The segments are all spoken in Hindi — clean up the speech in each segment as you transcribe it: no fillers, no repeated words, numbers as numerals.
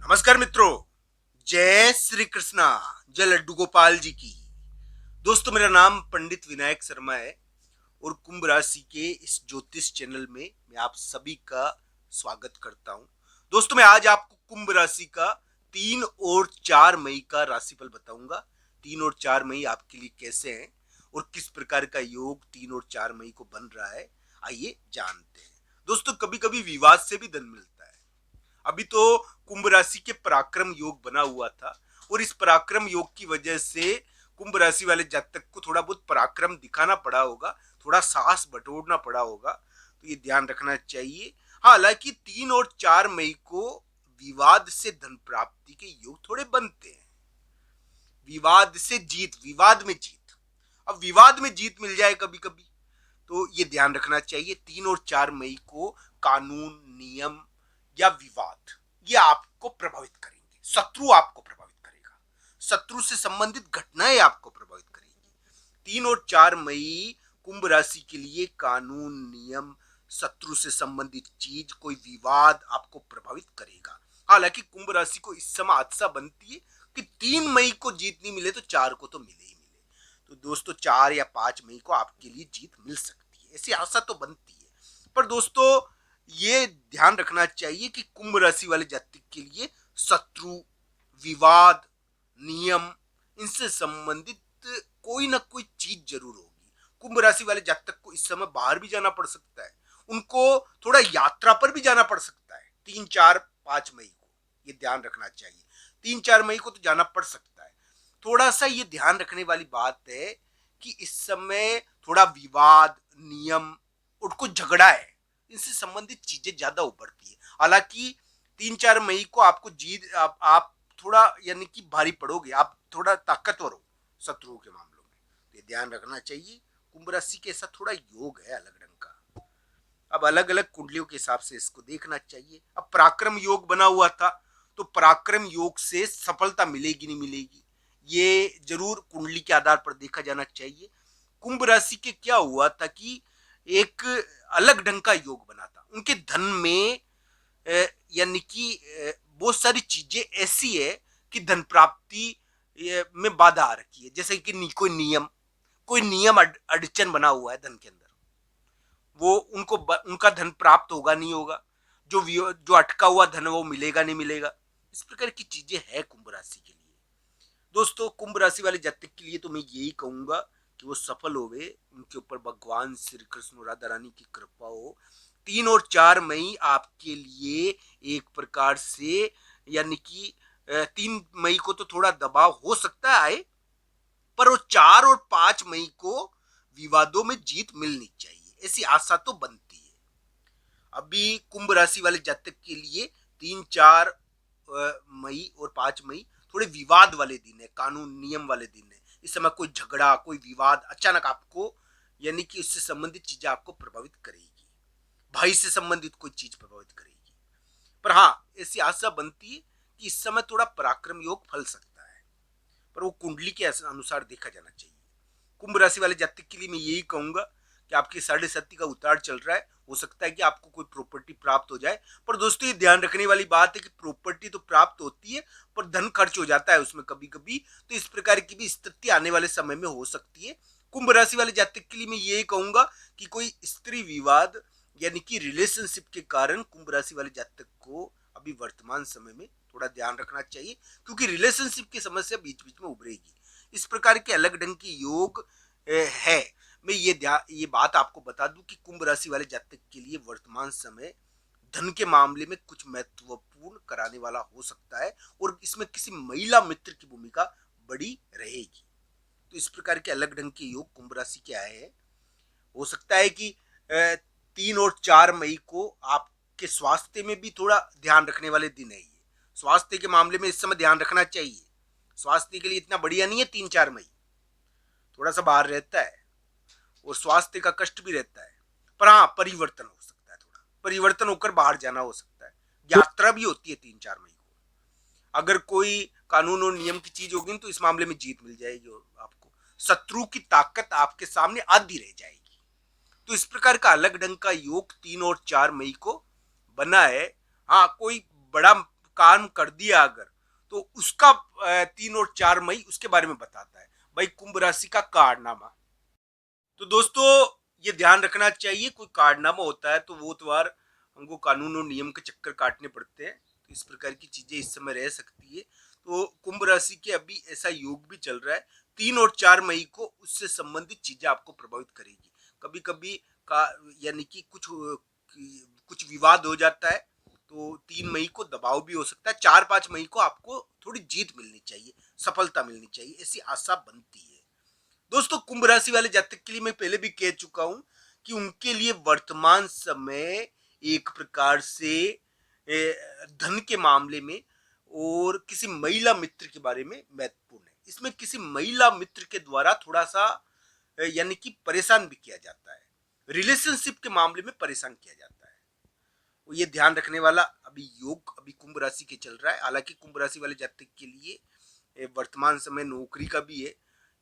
नमस्कार मित्रों, जय श्री कृष्णा, जय लड्डू गोपाल जी की। दोस्तों, मेरा नाम पंडित विनायक शर्मा है और कुंभ राशि के इस ज्योतिष चैनल में मैं आप सभी का स्वागत करता हूं। दोस्तों, मैं आज आपको कुंभ राशि का 3 और 4 मई का राशिफल बताऊंगा। 3 और 4 मई आपके लिए कैसे हैं और किस प्रकार का योग 3 और 4 मई को बन रहा है, आइए जानते हैं। दोस्तों, कभी कभी विवाद से भी धन मिलता है। अभी तो कुंभ राशि के पराक्रम योग बना हुआ था और इस पराक्रम योग की वजह से कुंभ राशि वाले जातक को थोड़ा बहुत पराक्रम दिखाना पड़ा होगा, थोड़ा साहस बटोरना पड़ा होगा, तो ये ध्यान रखना चाहिए। हालांकि 3 और 4 मई को विवाद से धन प्राप्ति के योग थोड़े बनते हैं। विवाद से जीत, विवाद में जीत। अब विवाद में जीत मिल जाए कभी कभी, तो ये ध्यान रखना चाहिए। 3 और 4 मई को कानून, नियम या विवाद ये आपको प्रभावित करेंगे। शत्रु आपको प्रभावित करेगा, शत्रु से संबंधित घटनाएं आपको प्रभावित करेंगी। 3 और 4 मई कुंभ राशि के लिए कानून, नियम, शत्रु से संबंधित चीज, कोई विवाद आपको प्रभावित करेगा। हालांकि कुंभ राशि को इस समय आशा बनती है कि 3 मई को जीत नहीं मिले तो 4 को तो मिले ही मिले। तो दोस्तों, 4 या 5 मई को आपके लिए जीत मिल सकती है, ऐसी आशा तो बनती है। पर दोस्तों, ये ध्यान रखना चाहिए कि कुंभ राशि वाले जातक के लिए शत्रु, विवाद, नियम, इनसे संबंधित कोई ना कोई चीज जरूर होगी। कुंभ राशि वाले जातक को इस समय बाहर भी जाना पड़ सकता है, उनको थोड़ा यात्रा पर भी जाना पड़ सकता है 3, 4, 5 मई को। ये ध्यान रखना चाहिए। 3, 4 मई को तो जाना पड़ सकता है। थोड़ा सा ये ध्यान रखने वाली बात है कि इस समय थोड़ा विवाद, नियम और कुछ झगड़ा है, इनसे संबंधित चीजें ज्यादा उभरती है। हालांकि 3, 4 मई को आपको जीत, आप थोड़ा यानी कि भारी पड़ोगे, आप थोड़ा ताकतवर हो शत्रुओं के मामलों में, तो ये ध्यान रखना चाहिए। कुंभ राशि के साथ थोड़ा योग है अलग ढंग का। अब अलग अलग कुंडलियों के हिसाब से इसको देखना चाहिए। अब पराक्रम योग बना हुआ था, तो पराक्रम योग से सफलता मिलेगी नहीं मिलेगी, ये जरूर कुंडली के आधार पर देखा जाना चाहिए। कुंभ राशि के क्या हुआ था कि एक अलग ढंग का योग बना था उनके धन में। यानी कि बहुत सारी चीजें ऐसी है कि धन प्राप्ति में बाधा आ रखी है। जैसे कि कोई नियम अड़चन बना हुआ है धन के अंदर, वो उनका धन प्राप्त होगा नहीं होगा, जो अटका हुआ धन वो मिलेगा नहीं मिलेगा। इस प्रकार की चीजें है कुंभ राशि के लिए। दोस्तों, कुंभ राशि वाले जातक के लिए तो मैं यही कहूंगा कि वो सफल होवे, उनके ऊपर भगवान श्री कृष्ण राधा रानी की कृपा हो। 3 और 4 मई आपके लिए एक प्रकार से यानी कि 3 मई को तो थोड़ा दबाव हो सकता है आए, पर वो 4 और 5 मई को विवादों में जीत मिलनी चाहिए, ऐसी आशा तो बनती है। अभी कुंभ राशि वाले जातक के लिए 3, 4 मई और 5 मई थोड़े विवाद वाले दिन है, कानून नियम वाले दिन है। इस समय कोई झगड़ा, कोई विवाद अचानक आपको यानी कि उससे संबंधित चीजें आपको प्रभावित करेगी, भाई से संबंधित कोई चीज प्रभावित करेगी। पर हाँ, ऐसी आशा बनती है कि इस समय थोड़ा पराक्रम योग फल सकता है, पर वो कुंडली के अनुसार देखा जाना चाहिए। कुंभ राशि वाले जातक के लिए मैं यही कहूंगा कि आपके 7.5 का उतार चल रहा है, हो सकता है कि आपको कोई प्रॉपर्टी प्राप्त हो जाए। पर दोस्तों, ये ध्यान रखने वाली बात है कि प्रॉपर्टी तो प्राप्त होती है, पर धन खर्च हो जाता है उसमें कभी कभी, तो इस प्रकार की भी स्थिति आने वाले समय में हो सकती है। कुंभ राशि वाले जातक के लिए मैं यही कहूंगा कि कोई स्त्री विवाद यानी कि रिलेशनशिप के कारण कुंभ राशि वाले जातक को अभी वर्तमान समय में थोड़ा ध्यान रखना चाहिए, क्योंकि रिलेशनशिप की समस्या बीच बीच में उभरेगी। इस प्रकार के अलग ढंग के योग है। मैं ये बात आपको बता दूं कि कुंभ राशि वाले जातक के लिए वर्तमान समय धन के मामले में कुछ महत्वपूर्ण कराने वाला हो सकता है और इसमें किसी महिला मित्र की भूमिका बड़ी रहेगी। तो इस प्रकार के अलग ढंग के योग कुंभ राशि के आए हैं। हो सकता है कि 3 और 4 मई को आपके स्वास्थ्य में भी थोड़ा ध्यान रखने वाले दिन है। ये स्वास्थ्य के मामले में इस समय ध्यान रखना चाहिए। स्वास्थ्य के लिए इतना बढ़िया नहीं है 3, 4 मई, थोड़ा सा बाहर रहता है और स्वास्थ्य का कष्ट भी रहता है। पर हाँ, परिवर्तन हो सकता है, थोड़ा परिवर्तन होकर बाहर जाना हो सकता है। यात्रा भी होती है 3, 4 मई को। अगर कोई कानून और नियम की चीज होगी तो इस मामले में जीत मिल जाएगी और आपको शत्रु की ताकत आपके सामने आधी रह जाएगी। तो इस प्रकार का अलग ढंग का योग 3 और 4 मई को बना है। हाँ, कोई बड़ा काम कर दिया अगर, तो उसका 3 और 4 मई उसके बारे में बताता है भाई कुंभ राशि का कारनामा। तो दोस्तों ये ध्यान रखना चाहिए, कोई कारनामा होता है तो वो तो बार हमको कानून और नियम के चक्कर काटने पड़ते हैं, तो इस प्रकार की चीजें इस समय रह सकती है। तो कुंभ राशि के अभी ऐसा योग भी चल रहा है, 3 और 4 मई को उससे संबंधित चीजें आपको प्रभावित करेगी। कभी कभी का यानी कि कुछ विवाद हो जाता है, तो 3 मई को दबाव भी हो सकता है, 4-5 मई को आपको थोड़ी जीत मिलनी चाहिए, सफलता मिलनी चाहिए, ऐसी आशा बनती है। दोस्तों कुंभ राशि वाले जातक के लिए मैं पहले भी कह चुका हूं कि उनके लिए वर्तमान समय एक प्रकार से धन के मामले में और किसी महिला मित्र के बारे में महत्वपूर्ण है। इसमें किसी महिला मित्र के द्वारा थोड़ा सा यानी कि परेशान भी किया जाता है, रिलेशनशिप के मामले में परेशान किया जाता है। वो ये ध्यान रखने वाला अभी योग अभी कुंभ राशि के चल रहा है। हालांकि कुंभ राशि वाले जातक के लिए वर्तमान समय नौकरी का भी है,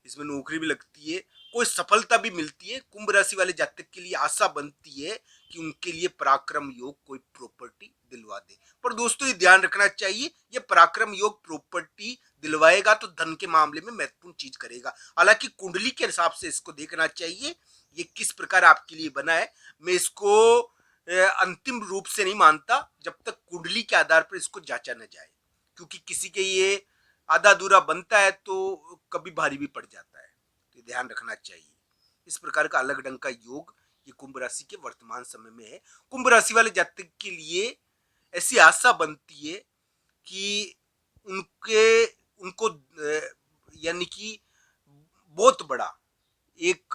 इसमें नौकरी भी लगती है, कोई सफलता भी मिलती है। कुंभ राशि वाले जातक के लिए आशा बनती है कि उनके लिए पराक्रम योग कोई प्रॉपर्टी दिलवा दे। पर दोस्तों ये ध्यान रखना चाहिए, ये पराक्रम योग प्रॉपर्टी दिलवाएगा तो धन के मामले में महत्वपूर्ण चीज करेगा। हालांकि कुंडली के हिसाब से इसको देखना चाहिए, ये किस प्रकार आपके लिए बना है। मैं इसको अंतिम रूप से नहीं मानता जब तक कुंडली के आधार पर इसको जांचा न जाए, क्योंकि किसी के ये आधा अधूरा बनता है तो कभी भारी भी पड़ जाता है, तो ध्यान रखना चाहिए। इस प्रकार का अलग ढंग का योग ये कुंभ राशि के वर्तमान समय में है। कुंभ राशि वाले जातक के लिए ऐसी आशा बनती है कि उनके उनको यानी कि बहुत बड़ा एक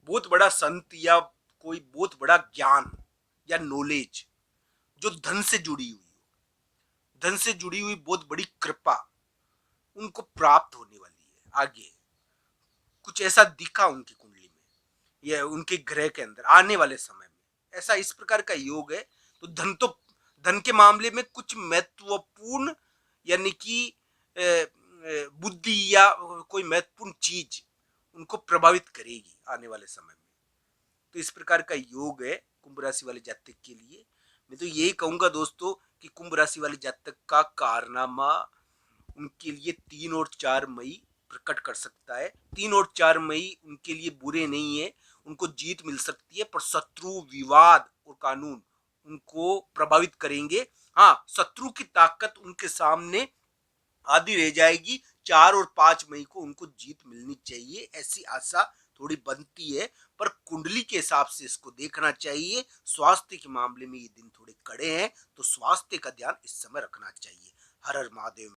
बहुत बड़ा संत या कोई बहुत बड़ा ज्ञान या नॉलेज जो धन से जुड़ी हुई हो, धन से जुड़ी हुई बहुत बड़ी कृपा उनको प्राप्त होने वाली है। आगे कुछ ऐसा दिखा उनकी कुंडली में या उनके ग्रह के अंदर आने वाले समय में, ऐसा इस प्रकार का योग है। तो धन के मामले में कुछ महत्वपूर्ण यानी कि बुद्धि या कोई महत्वपूर्ण चीज उनको प्रभावित करेगी आने वाले समय में। तो इस प्रकार का योग है कुंभ राशि वाले जातक के लिए। मैं तो यही कहूंगा दोस्तों कि कुंभ राशि वाले जातक का कारनामा उनके लिए 3 और 4 मई प्रकट कर सकता है। 3 और 4 मई उनके लिए बुरे नहीं है, उनको जीत मिल सकती है, पर शत्रु विवाद और कानून उनको प्रभावित करेंगे। हाँ, शत्रु की ताकत उनके सामने आधी रह जाएगी। 4 और 5 मई को उनको जीत मिलनी चाहिए, ऐसी आशा थोड़ी बनती है। पर कुंडली के हिसाब से इसको देखना चाहिए। स्वास्थ्य के मामले में ये दिन थोड़े कड़े हैं, तो स्वास्थ्य का ध्यान इस समय रखना चाहिए। हर हर महादेव।